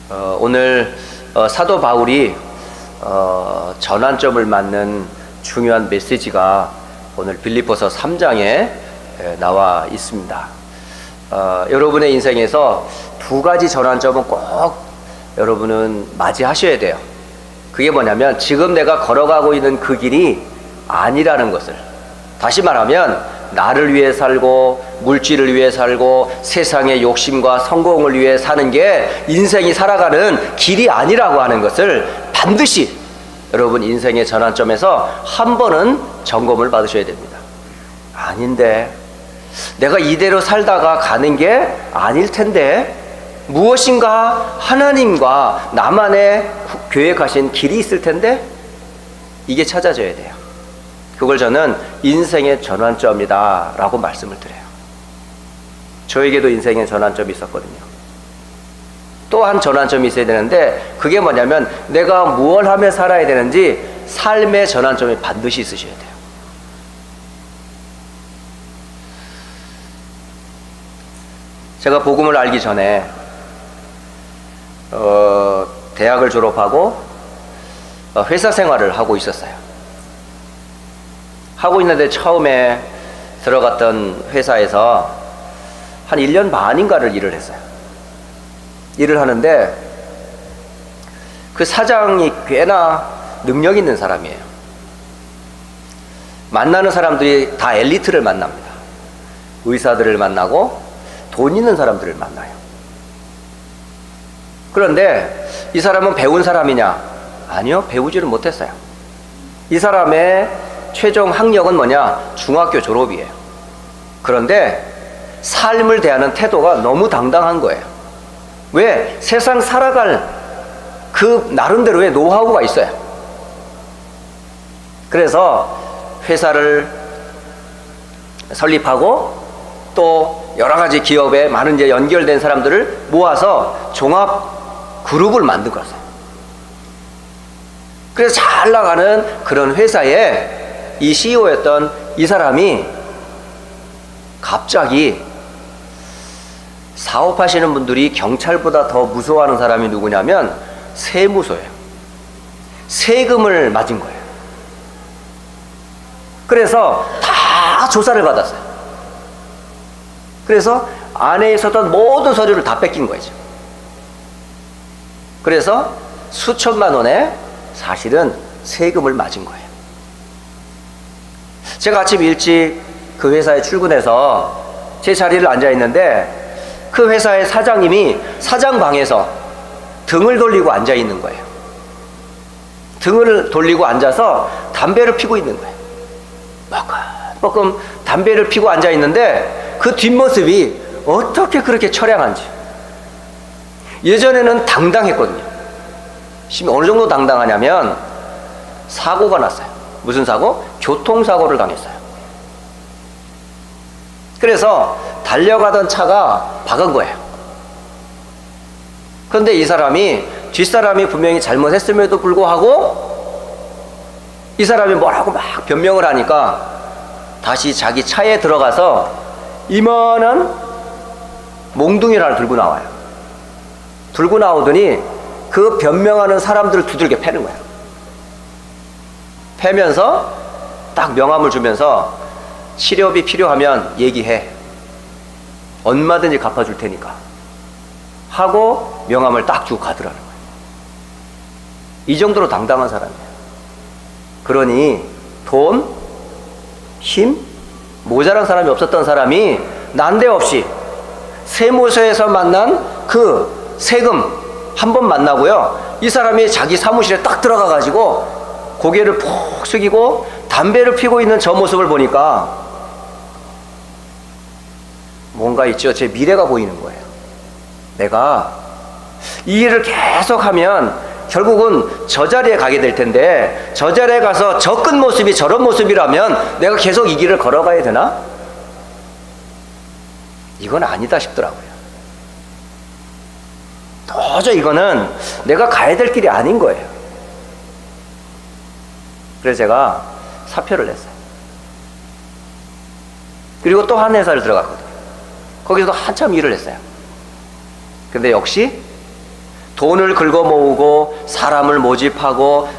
오늘 사도 바울이 전환점을 맞는 중요한 메시지가 오늘 빌립보서 3장에 나와 있습니다. 여러분의 인생에서 두 가지 전환점은 꼭 여러분은 맞이하셔야 돼요. 그게 뭐냐면 지금 내가 걸어가고 있는 그 길이 아니라는 것을, 다시 말하면 나를 위해 살고 물질을 위해 살고 세상의 욕심과 성공을 위해 사는 게 인생이 살아가는 길이 아니라고 하는 것을 반드시 여러분 인생의 전환점에서 한 번은 점검을 받으셔야 됩니다. 아닌데, 내가 이대로 살다가 가는 게 아닐 텐데, 무엇인가 하나님과 나만의 계획하신 길이 있을 텐데, 이게 찾아져야 돼요. 그걸 저는 인생의 전환점이다 라고 말씀을 드려요. 저에게도 인생의 전환점이 있었거든요. 또 한 전환점이 있어야 되는데, 그게 뭐냐면 내가 무엇을 하며 살아야 되는지 삶의 전환점이 반드시 있으셔야 돼요. 제가 복음을 알기 전에 대학을 졸업하고 회사 생활을 하고 있었어요. 하고 있는데 처음에 들어갔던 회사에서 한 1년 반인가를 일을 했어요. 일을 하는데 그 사장이 꽤나 능력 있는 사람이에요. 만나는 사람들이 다 엘리트를 만납니다. 의사들을 만나고 돈 있는 사람들을 만나요. 그런데 이 사람은 배운 사람이냐? 아니요, 배우지를 못했어요. 이 사람의 최종 학력은 뭐냐? 중학교 졸업이에요. 그런데 삶을 대하는 태도가 너무 당당한 거예요. 왜? 세상 살아갈 그 나름대로의 노하우가 있어요. 그래서 회사를 설립하고 또 여러 가지 기업에 많은 이제 연결된 사람들을 모아서 종합 그룹을 만들었어요. 그래서 잘 나가는 그런 회사에 이 CEO였던 이 사람이 갑자기, 사업하시는 분들이 경찰보다 더 무서워하는 사람이 누구냐면 세무서예요. 세금을 맞은 거예요. 그래서 다 조사를 받았어요. 그래서 안에 있었던 모든 서류를 다 뺏긴 거죠. 그래서 수천만 원의 사실은 세금을 맞은 거예요. 제가 아침 일찍 그 회사에 출근해서 제 자리를 앉아 있는데 그 회사의 사장님이 사장방에서 등을 돌리고 앉아 있는 거예요. 등을 돌리고 앉아서 담배를 피고 있는 거예요. 뻐끔 담배를 피고 앉아 있는데 그 뒷모습이 어떻게 그렇게 처량한지. 예전에는 당당했거든요. 어느 정도 당당하냐면 사고가 났어요. 무슨 사고? 교통사고를 당했어요. 그래서 달려가던 차가 박은 거예요. 그런데 이 사람이, 뒷사람이 분명히 잘못했음에도 불구하고 이 사람이 뭐라고 막 변명을 하니까 다시 자기 차에 들어가서 이만한 몽둥이를 하나 들고 나와요. 들고 나오더니 그 변명하는 사람들을 두들겨 패는 거예요. 패면서 딱 명함을 주면서 치료비 필요하면 얘기해. 얼마든지 갚아줄 테니까. 하고 명함을 딱 주고 가더라는 거예요. 이 정도로 당당한 사람이에요. 그러니 돈, 힘, 모자란 사람이 없었던 사람이 난데없이 세무서에서 만난 그 세금 한 번 만나고요, 이 사람이 자기 사무실에 딱 들어가 가지고 고개를 푹 숙이고 담배를 피고 있는 저 모습을 보니까 뭔가 있죠. 제 미래가 보이는 거예요. 내가 이 일을 계속하면 결국은 저 자리에 가게 될 텐데, 저 자리에 가서 저 끝 모습이 저런 모습이라면 내가 계속 이 길을 걸어가야 되나? 이건 아니다 싶더라고요. 도저히 이거는 내가 가야 될 길이 아닌 거예요. 그래서 제가 사표를 냈어요. 그리고 또 한 회사를 들어갔거든요. 거기서도 한참 일을 했어요. 근데 역시 돈을 긁어 모으고 사람을 모집하고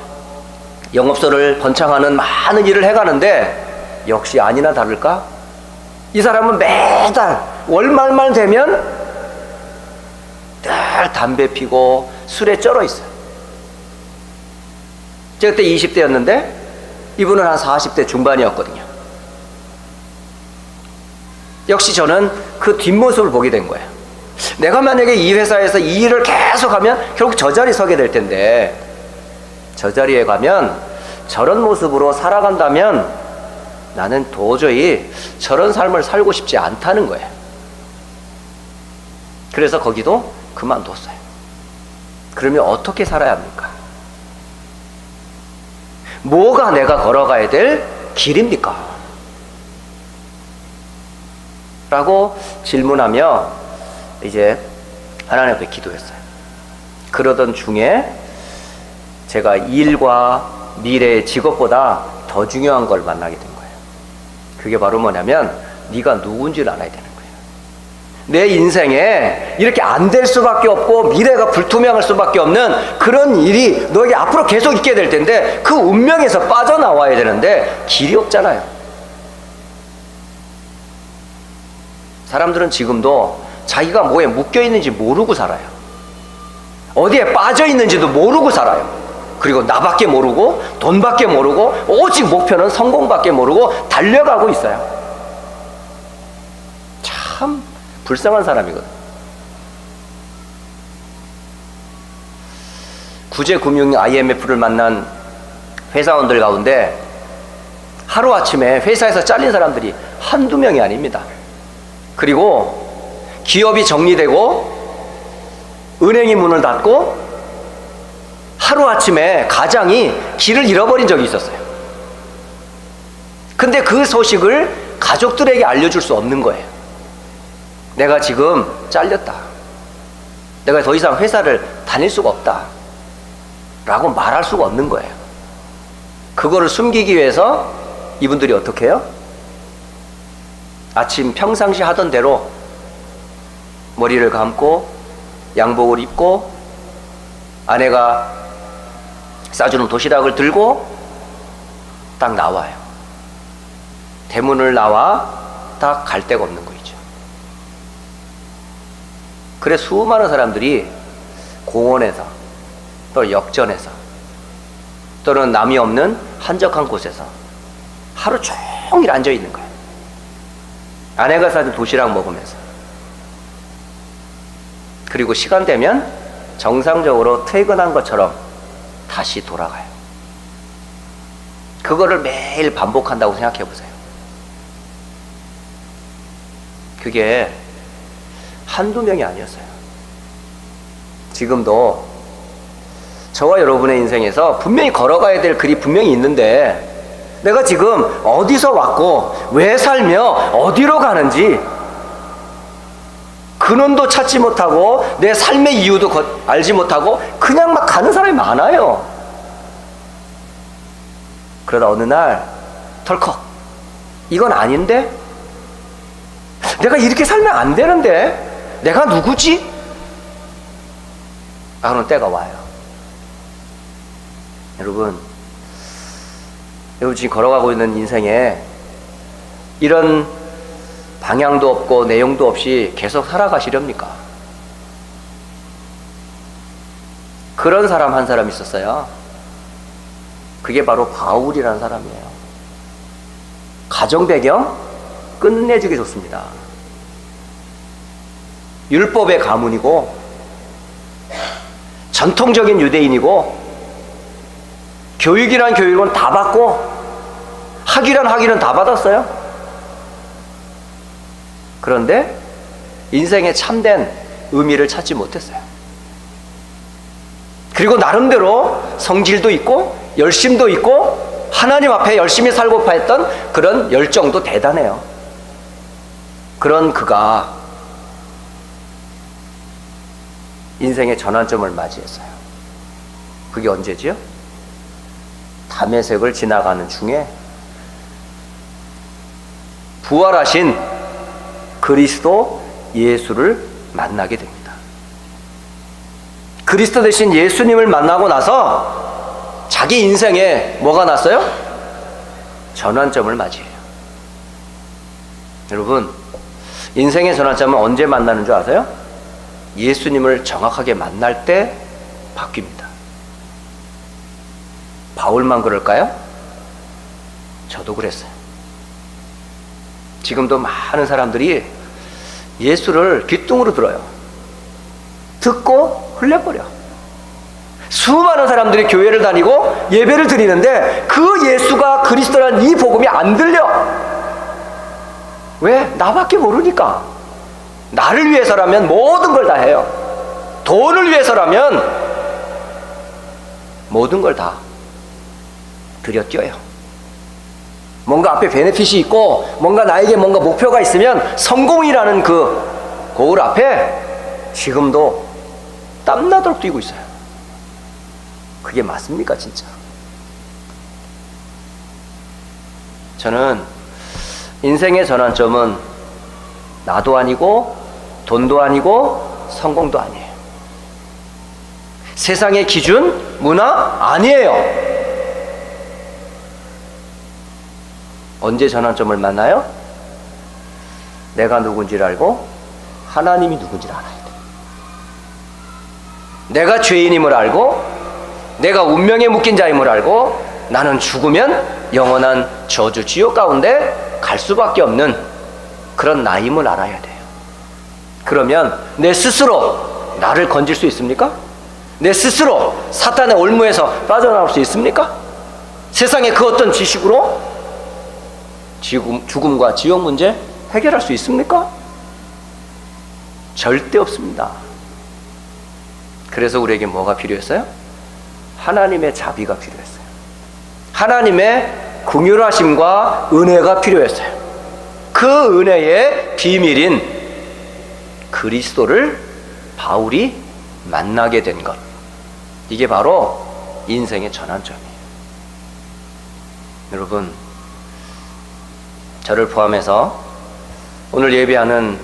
영업소를 번창하는 많은 일을 해가는데 역시 아니나 다를까? 이 사람은 매달 월말만 되면 늘 담배 피고 술에 쩔어 있어요. 제가 그때 20대였는데 이분은 한 40대 중반이었거든요. 역시 저는 그 뒷모습을 보게 된 거예요. 내가 만약에 이 회사에서 이 일을 계속 하면 결국 저 자리에 서게 될 텐데, 저 자리에 가면 저런 모습으로 살아간다면 나는 도저히 저런 삶을 살고 싶지 않다는 거예요. 그래서 거기도 그만뒀어요. 그러면 어떻게 살아야 합니까? 뭐가 내가 걸어가야 될 길입니까? 라고 질문하며 이제 하나님 앞에 기도했어요. 그러던 중에 제가 일과 미래의 직업보다 더 중요한 걸 만나게 된 거예요. 그게 바로 뭐냐면 네가 누군지를 알아야 되는 거예요. 내 인생에 이렇게 안 될 수밖에 없고 미래가 불투명할 수밖에 없는 그런 일이 너에게 앞으로 계속 있게 될 텐데 그 운명에서 빠져나와야 되는데 길이 없잖아요. 사람들은 지금도 자기가 뭐에 묶여 있는지 모르고 살아요. 어디에 빠져 있는지도 모르고 살아요. 그리고 나밖에 모르고 돈밖에 모르고 오직 목표는 성공밖에 모르고 달려가고 있어요. 참 불쌍한 사람이거든. 구제금융 IMF를 만난 회사원들 가운데 하루아침에 회사에서 잘린 사람들이 한두 명이 아닙니다. 그리고 기업이 정리되고 은행이 문을 닫고 하루아침에 가장이 길을 잃어버린 적이 있었어요. 근데 그 소식을 가족들에게 알려줄 수 없는 거예요. 내가 지금 잘렸다. 내가 더 이상 회사를 다닐 수가 없다. 라고 말할 수가 없는 거예요. 그거를 숨기기 위해서 이분들이 어떻게 해요? 아침 평상시 하던 대로 머리를 감고 양복을 입고 아내가 싸주는 도시락을 들고 딱 나와요. 대문을 나와 딱 갈 데가 없는 거죠. 그래 수많은 사람들이 공원에서 또 역전에서 또는 남이 없는 한적한 곳에서 하루 종일 앉아 있는 거예요. 아내가 사준 도시락 먹으면서. 그리고 시간 되면 정상적으로 퇴근한 것처럼 다시 돌아가요. 그거를 매일 반복한다고 생각해 보세요. 그게 한두 명이 아니었어요. 지금도 저와 여러분의 인생에서 분명히 걸어가야 될 길이 분명히 있는데 내가 지금 어디서 왔고 왜 살며 어디로 가는지 근원도 찾지 못하고 내 삶의 이유도 알지 못하고 그냥 막 가는 사람이 많아요. 그러다 어느 날 덜컥 이건 아닌데? 내가 이렇게 살면 안 되는데? 내가 누구지? 그런 때가 와요. 여러분 지금 걸어가고 있는 인생에 이런 방향도 없고 내용도 없이 계속 살아가시렵니까? 그런 사람 한 사람 있었어요. 그게 바로 바울이라는 사람이에요. 가정 배경 끝내주기 좋습니다. 율법의 가문이고 전통적인 유대인이고 교육이란 교육은 다 받고 학위란 학위는 다 받았어요. 그런데 인생의 참된 의미를 찾지 못했어요. 그리고 나름대로 성질도 있고 열심도 있고 하나님 앞에 열심히 살고파 했던 그런 열정도 대단해요. 그런 그가 인생의 전환점을 맞이했어요. 그게 언제지요? 다메섹을 지나가는 중에 부활하신 그리스도 예수를 만나게 됩니다. 그 그리스도 되신 예수님을 만나고 나서 자기 인생에 뭐가 났어요? 전환점을 맞이해요. 여러분, 인생의 전환점은 언제 만나는 줄 아세요? 예수님을 정확하게 만날 때 바뀝니다. 바울만 그럴까요? 저도 그랬어요. 지금도 많은 사람들이 예수를 귀뚱으로 들어요. 듣고 흘려버려. 수많은 사람들이 교회를 다니고 예배를 드리는데 그 예수가 그리스도라는 이 복음이 안 들려. 왜? 나밖에 모르니까. 나를 위해서라면 모든 걸 다 해요. 돈을 위해서라면 모든 걸 다 들여뛰어요. 뭔가 앞에 베네핏이 있고 뭔가 나에게 뭔가 목표가 있으면 성공이라는 그 고을 앞에 지금도 땀나도록 뛰고 있어요. 그게 맞습니까, 진짜? 저는 인생의 전환점은 나도 아니고 돈도 아니고 성공도 아니에요. 세상의 기준, 문화 아니에요. 언제 전환점을 만나요? 내가 누군지를 알고 하나님이 누군지를 알아야 돼. 내가 죄인임을 알고 내가 운명에 묶인 자임을 알고 나는 죽으면 영원한 저주 지옥 가운데 갈 수밖에 없는 그런 나임을 알아야 돼요. 그러면 내 스스로 나를 건질 수 있습니까? 내 스스로 사탄의 올무에서 빠져나올 수 있습니까? 세상의 그 어떤 지식으로 죽음과 지옥 문제 해결할 수 있습니까? 절대 없습니다. 그래서 우리에게 뭐가 필요했어요? 하나님의 자비가 필요했어요. 하나님의 긍휼하심과 은혜가 필요했어요. 그 은혜의 비밀인 그리스도를 바울이 만나게 된 것, 이게 바로 인생의 전환점이에요. 여러분, 저를 포함해서 오늘 예배하는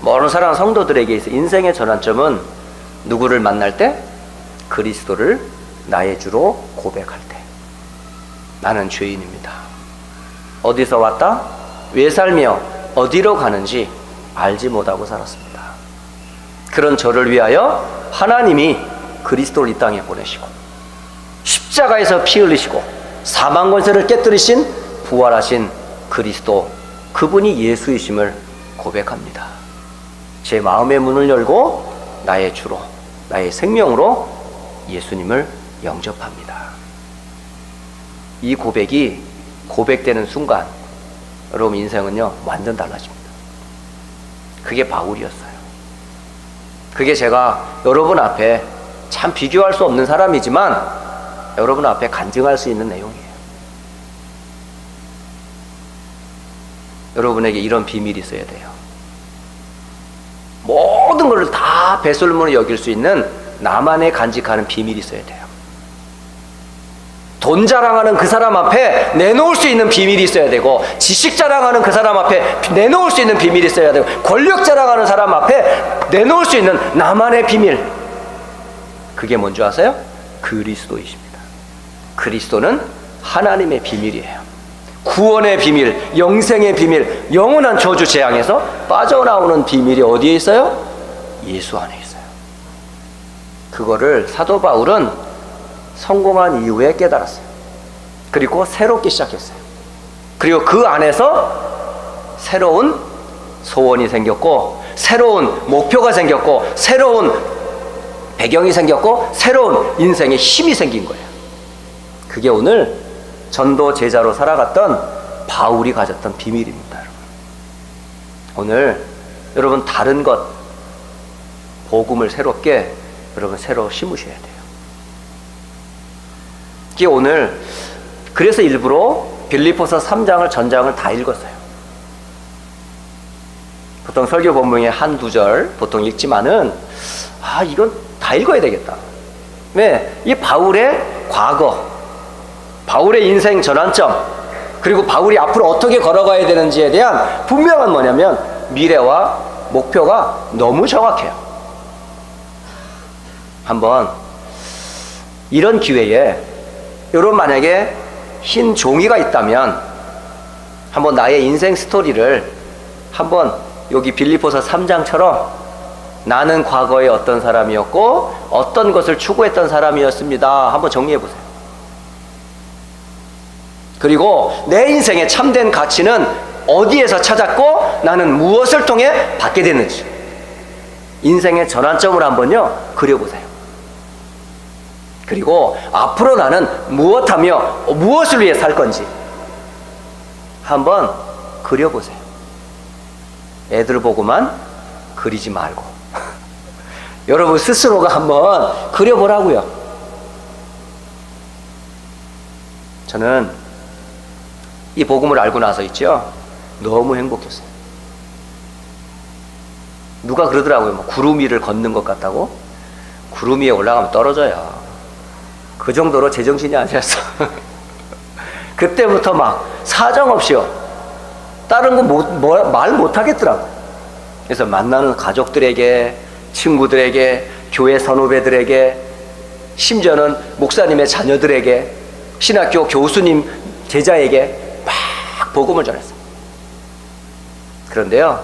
모든 사랑하는 성도들에게 있어 인생의 전환점은 누구를 만날 때? 그리스도를 나의 주로 고백할 때. 나는 죄인입니다. 어디서 왔다? 왜 살며 어디로 가는지 알지 못하고 살았습니다. 그런 저를 위하여 하나님이 그리스도를 이 땅에 보내시고 십자가에서 피 흘리시고 사망 권세를 깨뜨리신 부활하신 그리스도, 그분이 예수이심을 고백합니다. 제 마음의 문을 열고 나의 주로, 나의 생명으로 예수님을 영접합니다. 이 고백이 고백되는 순간 여러분 인생은요 완전 달라집니다. 그게 바울이었어요. 그게 제가 여러분 앞에 참 비교할 수 없는 사람이지만 여러분 앞에 간증할 수 있는 내용이에요. 여러분에게 이런 비밀이 있어야 돼요. 모든 것을 다 배설물로 여길 수 있는 나만의 간직하는 비밀이 있어야 돼요. 돈 자랑하는 그 사람 앞에 내놓을 수 있는 비밀이 있어야 되고, 지식 자랑하는 그 사람 앞에 내놓을 수 있는 비밀이 있어야 되고, 권력 자랑하는 사람 앞에 내놓을 수 있는 나만의 비밀, 그게 뭔지 아세요? 그리스도이십니다. 그리스도는 하나님의 비밀이에요. 구원의 비밀, 영생의 비밀, 영원한 저주 재앙에서 빠져나오는 비밀이 어디에 있어요? 예수 안에 있어요. 그거를 사도 바울은 성공한 이후에 깨달았어요. 그리고 새롭게 시작했어요. 그리고 그 안에서 새로운 소원이 생겼고, 새로운 목표가 생겼고, 새로운 배경이 생겼고, 새로운 인생의 힘이 생긴 거예요. 그게 오늘 전도 제자로 살아갔던 바울이 가졌던 비밀입니다. 여러분. 오늘 여러분 다른 것, 복음을 새롭게 여러분 새로 심으셔야 돼요. 이게 오늘 그래서 일부러 빌립보서 3장을 전장을 다 읽었어요. 보통 설교 본문에 한두 절 보통 읽지만은 이건 다 읽어야 되겠다. 왜? 이 바울의 과거, 바울의 인생 전환점, 그리고 바울이 앞으로 어떻게 걸어가야 되는지에 대한 분명한 뭐냐면 미래와 목표가 너무 정확해요. 한번 이런 기회에 여러분 만약에 흰 종이가 있다면 한번 나의 인생 스토리를 한번 여기 빌립보서 3장처럼 나는 과거에 어떤 사람이었고 어떤 것을 추구했던 사람이었습니다. 한번 정리해 보세요. 그리고 내 인생의 참된 가치는 어디에서 찾았고 나는 무엇을 통해 받게 됐는지 인생의 전환점을 한번요 그려보세요. 그리고 앞으로 나는 무엇하며 무엇을 위해 살 건지 한번 그려보세요. 애들 보고만 그리지 말고 여러분 스스로가 한번 그려보라고요. 저는 이 복음을 알고 나서 있죠, 너무 행복했어요. 누가 그러더라고요. 뭐 구름 위를 걷는 것 같다고. 구름 위에 올라가면 떨어져요. 그 정도로 제정신이 아니었어. 그때부터 막 사정없이요 다른 거 말 못하겠더라고요. 그래서 만나는 가족들에게, 친구들에게, 교회 선후배들에게, 심지어는 목사님의 자녀들에게, 신학교 교수님 제자에게 막 복음을 전했어요. 그런데요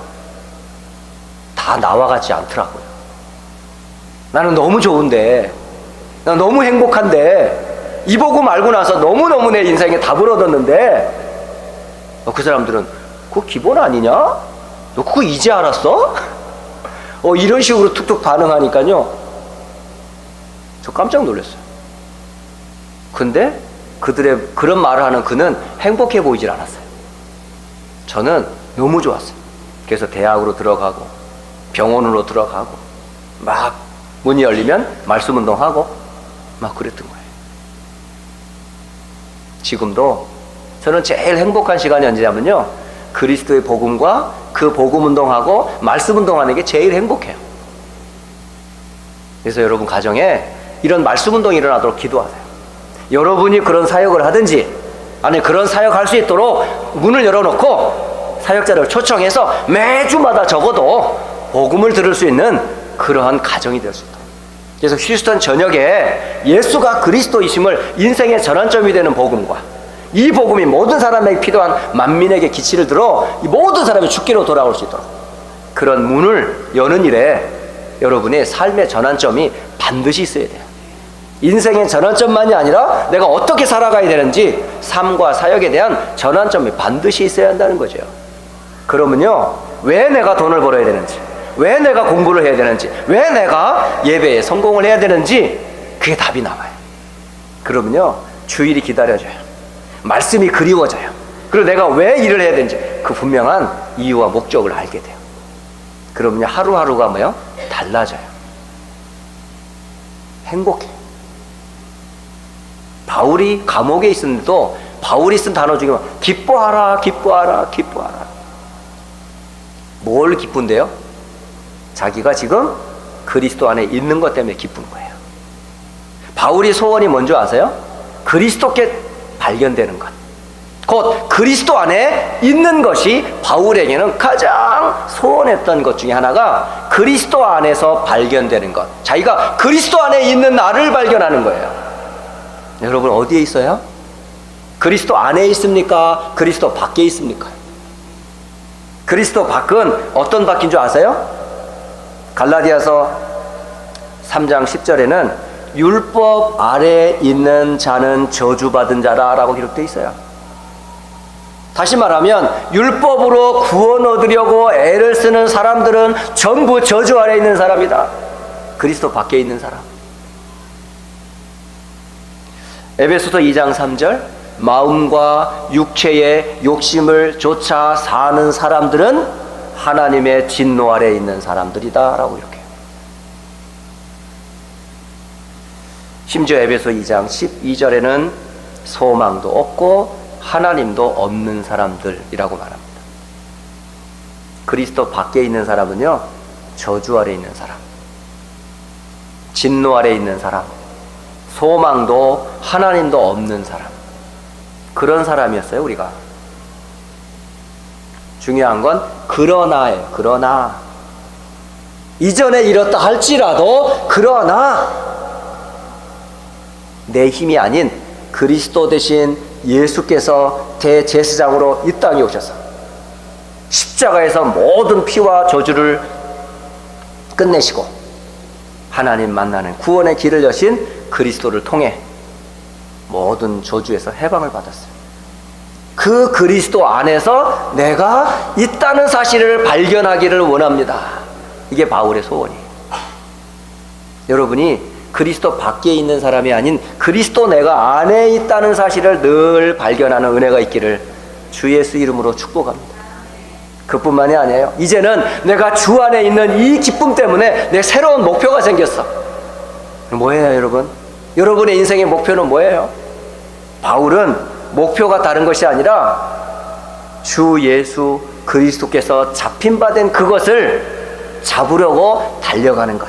다 나와 같지 않더라고요. 나는 너무 좋은데, 난 너무 행복한데, 이 복음 알고 나서 너무너무 내 인생에 답을 얻었는데, 그 사람들은 그거 기본 아니냐? 너 그거 이제 알았어? 이런 식으로 툭툭 반응하니까요 저 깜짝 놀랐어요. 근데 그들의 그런 말을 하는 그는 행복해 보이질 않았어요. 저는 너무 좋았어요. 그래서 대학으로 들어가고 병원으로 들어가고 막 문이 열리면 말씀 운동하고 막 그랬던 거예요. 지금도 저는 제일 행복한 시간이 언제냐면요 그리스도의 복음과 그 복음 운동하고 말씀 운동하는 게 제일 행복해요. 그래서 여러분 가정에 이런 말씀 운동이 일어나도록 기도하세요. 여러분이 그런 사역을 하든지 아니 그런 사역할 수 있도록 문을 열어놓고 사역자를 초청해서 매주마다 적어도 복음을 들을 수 있는 그러한 가정이 될 수 있도록. 그래서 휴스턴 전역에 예수가 그리스도이심을 인생의 전환점이 되는 복음과 이 복음이 모든 사람에게 필요한 만민에게 기치를 들어 이 모든 사람이 죽기로 돌아올 수 있도록 그런 문을 여는 일에 여러분의 삶의 전환점이 반드시 있어야 돼요. 인생의 전환점만이 아니라 내가 어떻게 살아가야 되는지 삶과 사역에 대한 전환점이 반드시 있어야 한다는 거죠. 그러면요 왜 내가 돈을 벌어야 되는지, 왜 내가 공부를 해야 되는지, 왜 내가 예배에 성공을 해야 되는지 그게 답이 나와요. 그러면요 주일이 기다려져요. 말씀이 그리워져요. 그리고 내가 왜 일을 해야 되는지 그 분명한 이유와 목적을 알게 돼요. 그러면요 하루하루가 뭐요? 달라져요. 행복해요. 바울이 감옥에 있었는데도 바울이 쓴 단어 중에 기뻐하라, 기뻐하라, 기뻐하라. 뭘 기쁜데요? 자기가 지금 그리스도 안에 있는 것 때문에 기쁜 거예요. 바울이 소원이 뭔지 아세요? 그리스도께 발견되는 것. 곧 그리스도 안에 있는 것이 바울에게는 가장 소원했던 것 중에 하나가 그리스도 안에서 발견되는 것. 자기가 그리스도 안에 있는 나를 발견하는 거예요. 여러분 어디에 있어요? 그리스도 안에 있습니까? 그리스도 밖에 있습니까? 그리스도 밖은 어떤 밖인 줄 아세요? 갈라디아서 3장 10절에는 율법 아래에 있는 자는 저주받은 자라라고 기록되어 있어요. 다시 말하면 율법으로 구원 얻으려고 애를 쓰는 사람들은 전부 저주 아래에 있는 사람이다. 그리스도 밖에 있는 사람. 에베소서 2장 3절 마음과 육체의 욕심을 쫓아 사는 사람들은 하나님의 진노 아래에 있는 사람들이다 라고 이렇게. 심지어 에베소 2장 12절에는 소망도 없고 하나님도 없는 사람들이라고 말합니다. 그리스도 밖에 있는 사람은요 저주 아래에 있는 사람, 진노 아래에 있는 사람, 소망도 하나님도 없는 사람, 그런 사람이었어요 우리가. 중요한 건 그러나예요. 그러나 이전에 이렇다 할지라도 그러나 내 힘이 아닌 그리스도 대신 예수께서 대제사장으로 이 땅에 오셔서 십자가에서 모든 피와 저주를 끝내시고 하나님 만나는 구원의 길을 여신 그리스도를 통해 모든 저주에서 해방을 받았어요. 그 그리스도 안에서 내가 있다는 사실을 발견하기를 원합니다. 이게 바울의 소원이에요. 여러분이 그리스도 밖에 있는 사람이 아닌 그리스도 내가 안에 있다는 사실을 늘 발견하는 은혜가 있기를 주 예수 이름으로 축복합니다. 그뿐만이 아니에요. 이제는 내가 주 안에 있는 이 기쁨 때문에 내 새로운 목표가 생겼어. 뭐예요, 여러분? 여러분의 인생의 목표는 뭐예요? 바울은 목표가 다른 것이 아니라 주 예수 그리스도께서 잡힌 바 된 그것을 잡으려고 달려가는 것.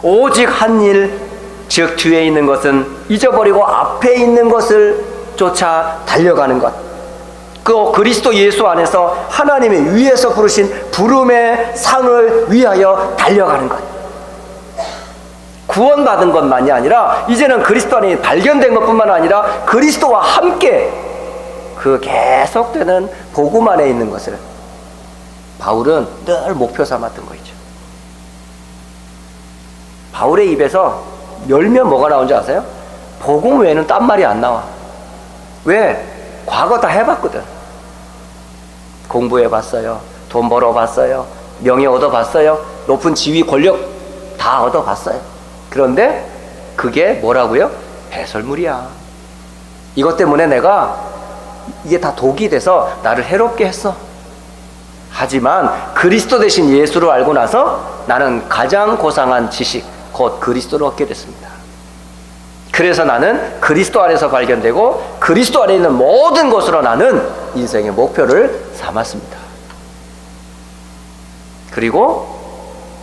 오직 한 일, 즉 뒤에 있는 것은 잊어버리고 앞에 있는 것을 쫓아 달려가는 것. 그 그리스도 예수 안에서 하나님의 위에서 부르신 부름의 상을 위하여 달려가는 것. 구원받은 것만이 아니라 이제는 그리스도 안에 발견된 것뿐만 아니라 그리스도와 함께 그 계속되는 복음 안에 있는 것을 바울은 늘 목표 삼았던 거죠. 바울의 입에서 열면 뭐가 나온지 아세요? 복음 외에는 딴 말이 안 나와. 왜? 과거 다 해봤거든. 공부해봤어요. 돈 벌어봤어요. 명예 얻어봤어요. 높은 지위 권력 다 얻어봤어요. 그런데 그게 뭐라고요? 배설물이야. 이것 때문에 내가 이게 다 독이 돼서 나를 해롭게 했어. 하지만 그리스도 대신 예수를 알고 나서 나는 가장 고상한 지식, 곧 그리스도를 얻게 됐습니다. 그래서 나는 그리스도 안에서 발견되고 그리스도 안에 있는 모든 것으로 나는 인생의 목표를 삼았습니다. 그리고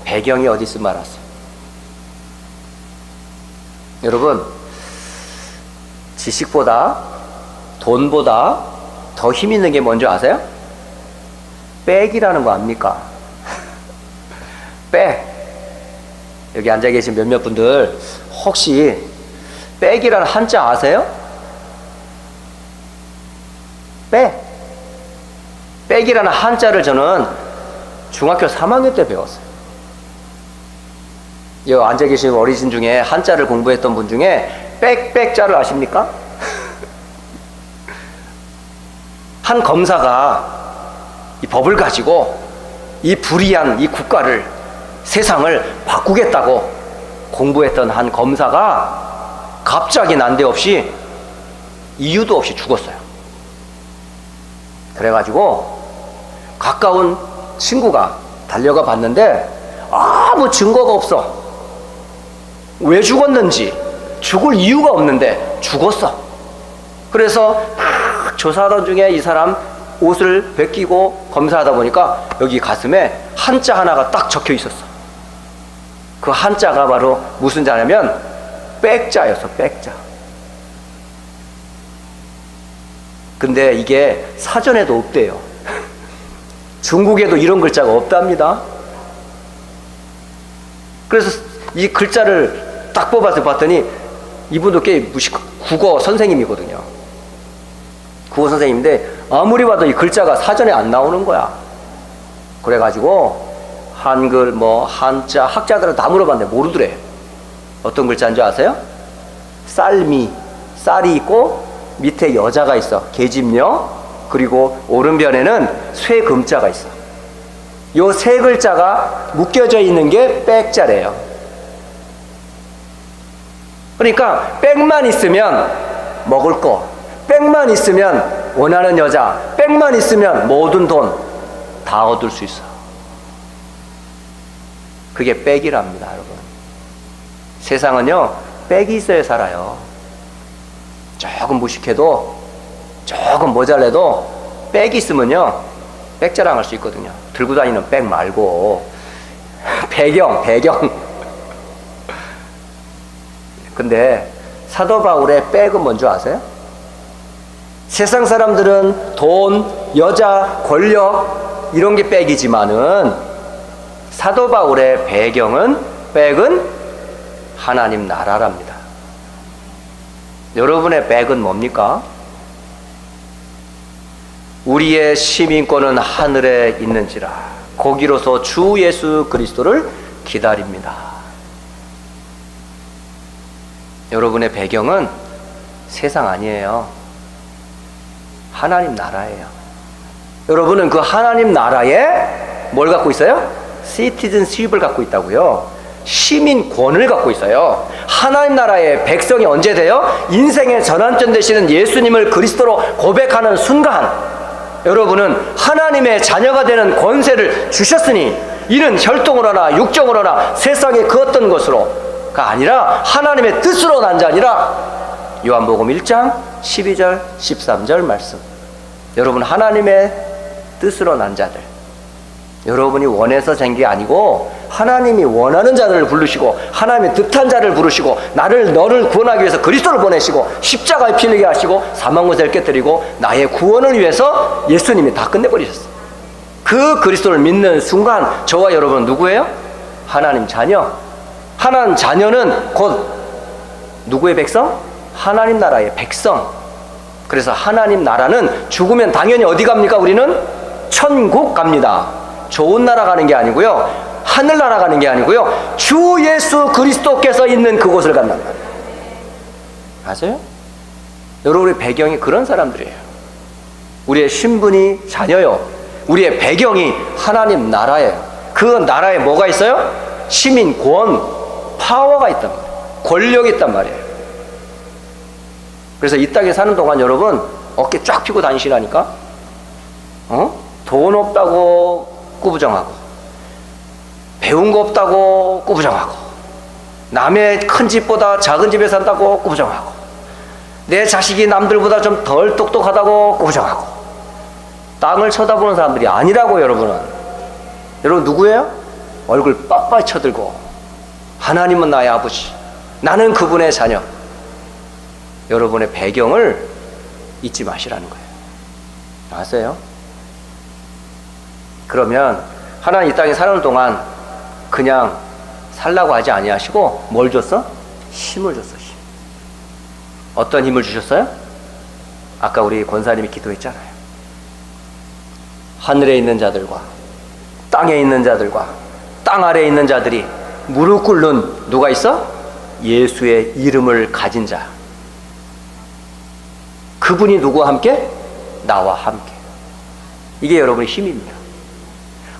배경이 어디 있으면 알았어요. 여러분, 지식보다 돈보다 더 힘 있는 게 뭔지 아세요? 백이라는 거 압니까? 백. 여기 앉아 계신 몇몇 분들 혹시 백이라는 한자 아세요? 백. 백이라는 한자를 저는 중학교 3학년 때 배웠어요. 여기 앉아 계신 어르신 중에 한자를 공부했던 분 중에 백자를 아십니까? 한 검사가 이 법을 가지고 이 불의한 이 국가를, 세상을 바꾸겠다고 공부했던 한 검사가 갑자기 난데없이 이유도 없이 죽었어요. 그래가지고 가까운 친구가 달려가 봤는데 아무 증거가 없어. 왜 죽었는지, 죽을 이유가 없는데 죽었어. 그래서 막 조사하던 중에 이 사람 옷을 벗기고 검사하다 보니까 여기 가슴에 한자 하나가 딱 적혀 있었어. 그 한자가 바로 무슨 자냐면 백자였어. 백자. 근데 이게 사전에도 없대요. 중국에도 이런 글자가 없답니다. 그래서 이 글자를 딱 뽑아서 봤더니 이분도 꽤 국어 선생님이거든요. 국어 선생님인데 아무리 봐도 이 글자가 사전에 안 나오는 거야. 그래가지고 한글 한자 학자들은 다 물어봤는데 모르더래. 어떤 글자인 줄 아세요? 쌀미. 쌀이 있고 밑에 여자가 있어. 계집녀. 그리고 오른편에는 쇠금자가 있어. 요 세 글자가 묶여져 있는 게 백자래요. 그러니까 백만 있으면 먹을 거, 백만 있으면 원하는 여자, 백만 있으면 모든 돈 다 얻을 수 있어. 그게 백이랍니다, 여러분. 세상은요, 백이 있어야 살아요. 조금 무식해도, 조금 모자라도 백이 있으면요, 백자랑할 수 있거든요. 들고 다니는 백 말고 배경. 근데 사도 바울의 백은 뭔지 아세요? 세상 사람들은 돈, 여자, 권력 이런 게 백이지만은 사도 바울의 백은 하나님 나라랍니다. 여러분의 백은 뭡니까? 우리의 시민권은 하늘에 있는지라 거기로서 주 예수 그리스도를 기다립니다. 여러분의 배경은 세상 아니에요. 하나님 나라예요. 여러분은 그 하나님 나라에 뭘 갖고 있어요? 시티즌십을 갖고 있다고요. 시민권을 갖고 있어요. 하나님 나라의 백성이 언제 돼요? 인생의 전환점 되시는 예수님을 그리스도로 고백하는 순간 여러분은 하나님의 자녀가 되는 권세를 주셨으니 이는 혈통으로나 육정으로나 세상의 그 어떤 것으로가 아니라 하나님의 뜻으로 난 자니라. 요한복음 1장 12절 13절 말씀. 여러분 하나님의 뜻으로 난 자들, 여러분이 원해서 된 게 아니고 하나님이 원하는 자를 부르시고 하나님의 뜻한 자를 부르시고 너를 구원하기 위해서 그리스도를 보내시고 십자가에 피 흘리게 하시고 사망고세를 깨뜨리고 나의 구원을 위해서 예수님이 다 끝내버리셨어요. 그 그리스도를 믿는 순간 저와 여러분은 누구예요? 하나님 자녀. 하나님 자녀는 곧 누구의 백성? 하나님 나라의 백성. 그래서 하나님 나라는 죽으면 당연히 어디 갑니까? 우리는 천국 갑니다. 좋은 나라 가는 게 아니고요, 하늘나라 가는 게 아니고요, 주 예수 그리스도께서 있는 그곳을 간단 말이에요. 아세요? 여러분의 배경이 그런 사람들이에요. 우리의 신분이 자녀요, 우리의 배경이 하나님 나라예요. 그 나라에 뭐가 있어요? 시민권, 파워가 있단 말이에요. 권력이 있단 말이에요. 그래서 이 땅에 사는 동안 여러분 어깨 쫙 펴고 다니시라니까. 돈 없다고 꾸부정하고, 배운 거 없다고 꾸부정하고, 남의 큰 집보다 작은 집에 산다고 꾸부정하고, 내 자식이 남들보다 좀 덜 똑똑하다고 꾸부정하고, 땅을 쳐다보는 사람들이 아니라고. 여러분은, 여러분 누구예요? 얼굴 빡빡 쳐들고 하나님은 나의 아버지, 나는 그분의 자녀. 여러분의 배경을 잊지 마시라는 거예요. 아세요? 그러면 하나님 이 땅에 사는 동안 그냥 살라고 하지 아니하시고 뭘 줬어? 힘을 줬어. 힘. 어떤 힘을 주셨어요? 아까 우리 권사님이 기도했잖아요. 하늘에 있는 자들과 땅에 있는 자들과 땅 아래에 있는 자들이 무릎 꿇는 누가 있어? 예수의 이름을 가진 자. 그분이 누구와 함께? 나와 함께. 이게 여러분의 힘입니다.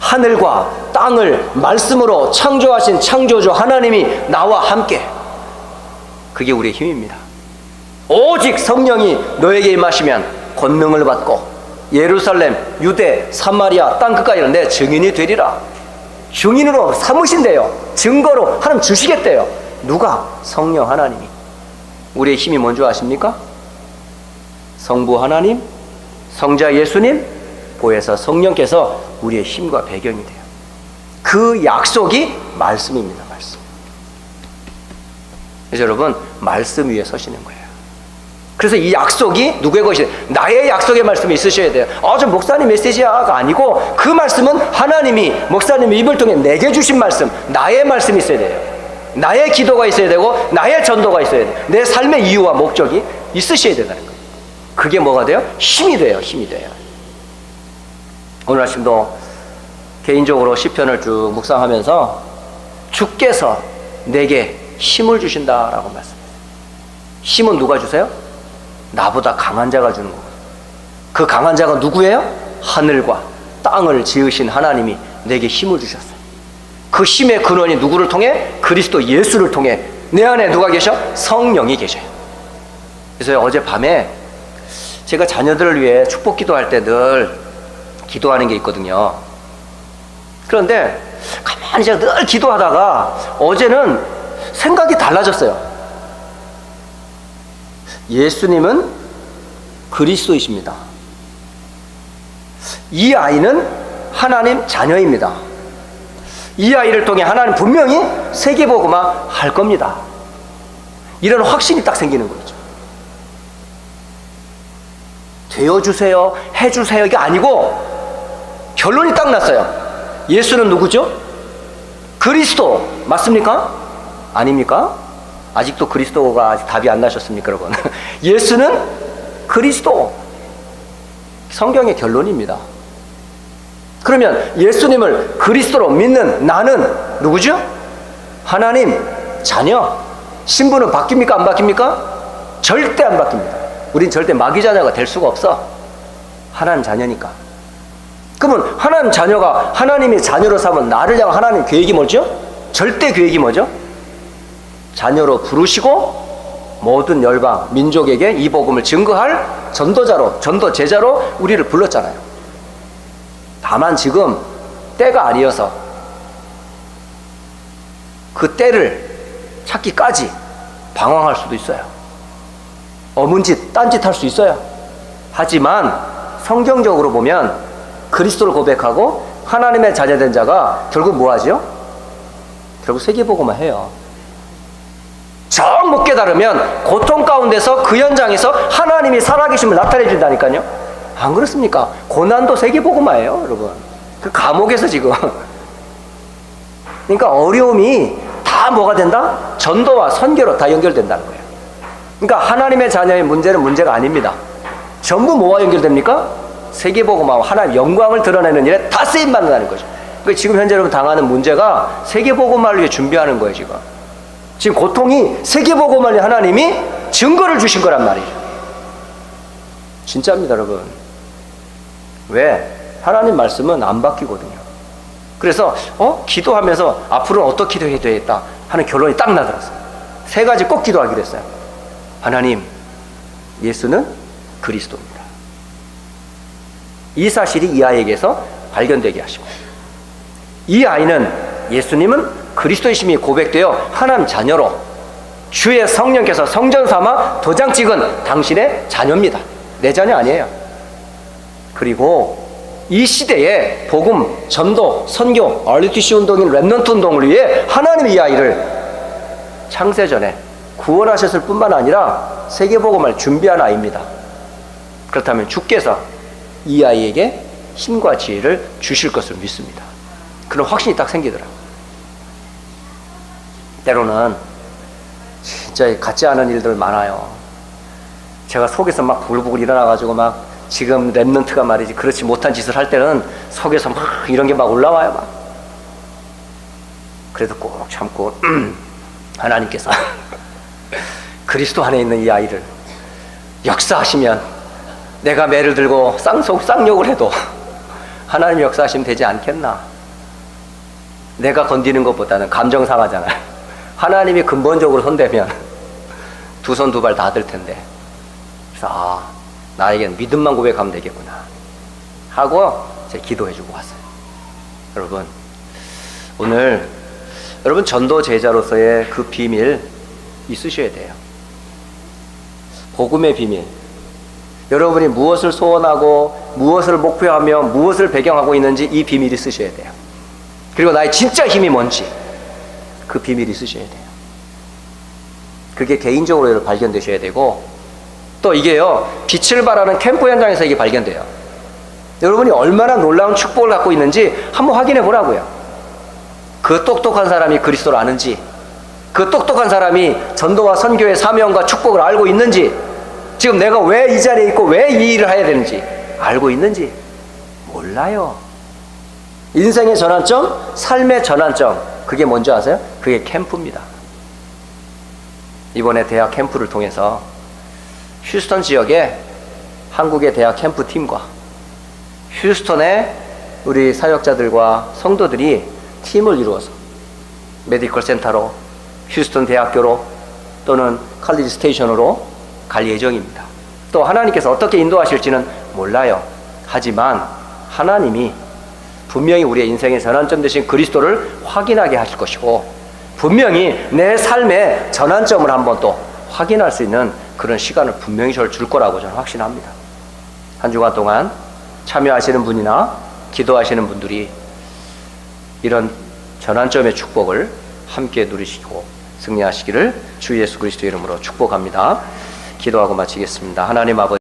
하늘과 땅을 말씀으로 창조하신 창조주 하나님이 나와 함께. 그게 우리의 힘입니다. 오직 성령이 너에게 임하시면 권능을 받고 예루살렘, 유대, 사마리아 땅 끝까지는 내 증인이 되리라. 증인으로 삼으신대요. 증거로 하나님 주시겠대요. 누가? 성령 하나님이. 우리의 힘이 뭔지 아십니까? 성부 하나님, 성자 예수님, 보혜사 성령께서 우리의 힘과 배경이 돼요. 그 약속이 말씀입니다. 말씀. 그래서 여러분 말씀 위에 서시는 거예요. 그래서 이 약속이 누구의 것이에요? 나의 약속의 말씀이 있으셔야 돼요. 저 목사님 메시지야가 아니고 그 말씀은 하나님이 목사님의 입을 통해 내게 주신 말씀, 나의 말씀이 있어야 돼요. 나의 기도가 있어야 되고 나의 전도가 있어야 돼요. 내 삶의 이유와 목적이 있으셔야 된다는 거예요. 그게 뭐가 돼요? 힘이 돼요. 힘이 돼요. 오늘 아침도 개인적으로 시편을 쭉 묵상하면서 주께서 내게 힘을 주신다라고 말씀해요. 힘은 누가 주세요? 나보다 강한 자가 주는 거예요. 그 강한 자가 누구예요? 하늘과 땅을 지으신 하나님이 내게 힘을 주셨어요. 그 힘의 근원이 누구를 통해? 그리스도 예수를 통해 내 안에 누가 계셔? 성령이 계셔요. 그래서 어젯밤에 제가 자녀들을 위해 축복 기도할 때 늘 기도하는 게 있거든요. 그런데 가만히 제가 늘 기도하다가 어제는 생각이 달라졌어요. 예수님은 그리스도이십니다. 이 아이는 하나님 자녀입니다. 이 아이를 통해 하나님 분명히 세계복음화 할 겁니다. 이런 확신이 딱 생기는 거죠. 되어주세요, 해주세요 이게 아니고 결론이 딱 났어요. 예수는 누구죠? 그리스도 맞습니까? 아닙니까? 아직도 그리스도가 아직 답이 안 나셨습니까, 여러분? 예수는 그리스도. 성경의 결론입니다. 그러면 예수님을 그리스도로 믿는 나는 누구죠? 하나님 자녀. 신분은 바뀝니까, 안 바뀝니까? 절대 안 바뀝니다. 우린 절대 마귀 자녀가 될 수가 없어. 하나님 자녀니까. 그러면 하나님 자녀가 하나님의 자녀로 삼은 나를 향한 하나님 계획이 뭐죠? 절대 계획이 뭐죠? 자녀로 부르시고 모든 열방 민족에게 이 복음을 증거할 전도자로, 전도 제자로 우리를 불렀잖아요. 다만 지금 때가 아니어서 그 때를 찾기까지 방황할 수도 있어요. 어문짓, 딴짓 할 수 있어요. 하지만 성경적으로 보면 그리스도를 고백하고 하나님의 자녀된 자가 결국 뭐 하죠? 결국 세계복음만 해요. 정 못 깨달으면 고통 가운데서 그 현장에서 하나님이 살아계심을 나타내 준다니까요. 안 그렇습니까? 고난도 세계복음화예요, 여러분. 그 감옥에서 지금. 그러니까 어려움이 다 뭐가 된다? 전도와 선교로 다 연결된다는 거예요. 그러니까 하나님의 자녀의 문제는 문제가 아닙니다. 전부 뭐와 연결됩니까? 세계복음화와 하나님의 영광을 드러내는 일에 다 쓰임받는다는 거죠. 그러니까 지금 현재 여러분 당하는 문제가 세계복음화를 위해 준비하는 거예요, 지금. 지금 고통이 세계복음화를 하나님이 증거를 주신 거란 말이죠. 진짜입니다, 여러분. 왜? 하나님 말씀은 안 바뀌거든요. 그래서 기도하면서 앞으로는 어떻게 기도해야 되겠다 하는 결론이 딱 나더라고요. 3가지 꼭 기도하기로 했어요. 하나님, 예수는 그리스도입니다. 이 사실이 이 아이에게서 발견되게 하시고, 이 아이는 예수님은 그리스도이심이 고백되어 하나님 자녀로 주의 성령께서 성전 삼아 도장 찍은 당신의 자녀입니다. 내 자녀 아니에요. 그리고 이 시대에 복음, 전도, 선교, RUTC 운동인 렘넌트 운동을 위해 하나님이 이 아이를 창세전에 구원하셨을 뿐만 아니라 세계복음을 준비한 아이입니다. 그렇다면 주께서 이 아이에게 힘과 지혜를 주실 것을 믿습니다. 그런 확신이 딱 생기더라고요. 때로는 진짜 같지 않은 일들 많아요. 제가 속에서 막 부글부글 일어나가지고 막 지금 렘넌트가 말이지 그렇지 못한 짓을 할 때는 속에서 막 이런 게 막 올라와요. 막. 그래도 꼭 참고 하나님께서 그리스도 안에 있는 이 아이를 역사하시면 내가 매를 들고 쌍욕을 해도 하나님 역사하시면 되지 않겠나. 내가 건드리는 것보다는 감정 상하잖아요. 하나님이 근본적으로 손대면 두 손 두 발 다 들 텐데. 그래서 나에겐 믿음만 고백하면 되겠구나 하고 제가 기도해주고 왔어요. 여러분, 오늘 여러분 전도 제자로서의 그 비밀 있으셔야 돼요. 복음의 비밀. 여러분이 무엇을 소원하고 무엇을 목표하며 무엇을 배경하고 있는지 이 비밀이 있으셔야 돼요. 그리고 나의 진짜 힘이 뭔지 그 비밀이 있으셔야 돼요. 그게 개인적으로 발견되셔야 되고, 또 이게요, 빛을 발하는 캠프 현장에서 이게 발견돼요. 여러분이 얼마나 놀라운 축복을 갖고 있는지 한번 확인해 보라고요. 그 똑똑한 사람이 그리스도를 아는지, 그 똑똑한 사람이 전도와 선교의 사명과 축복을 알고 있는지, 지금 내가 왜 이 자리에 있고 왜 이 일을 해야 되는지 알고 있는지 몰라요. 인생의 전환점, 삶의 전환점, 그게 뭔지 아세요? 그게 캠프입니다. 이번에 대학 캠프를 통해서 휴스턴 지역에 한국의 대학 캠프 팀과 휴스턴의 우리 사역자들과 성도들이 팀을 이루어서 메디컬 센터로, 휴스턴 대학교로 또는 칼리지 스테이션으로 갈 예정입니다. 또 하나님께서 어떻게 인도하실지는 몰라요. 하지만 하나님이 분명히 우리의 인생의 전환점 되신 그리스도를 확인하게 하실 것이고, 분명히 내 삶의 전환점을 한번 또 확인할 수 있는 그런 시간을 분명히 저를 줄 거라고 저는 확신합니다. 한 주간 동안 참여하시는 분이나 기도하시는 분들이 이런 전환점의 축복을 함께 누리시고 승리하시기를 주 예수 그리스도 이름으로 축복합니다. 기도하고 마치겠습니다. 하나님 아버지,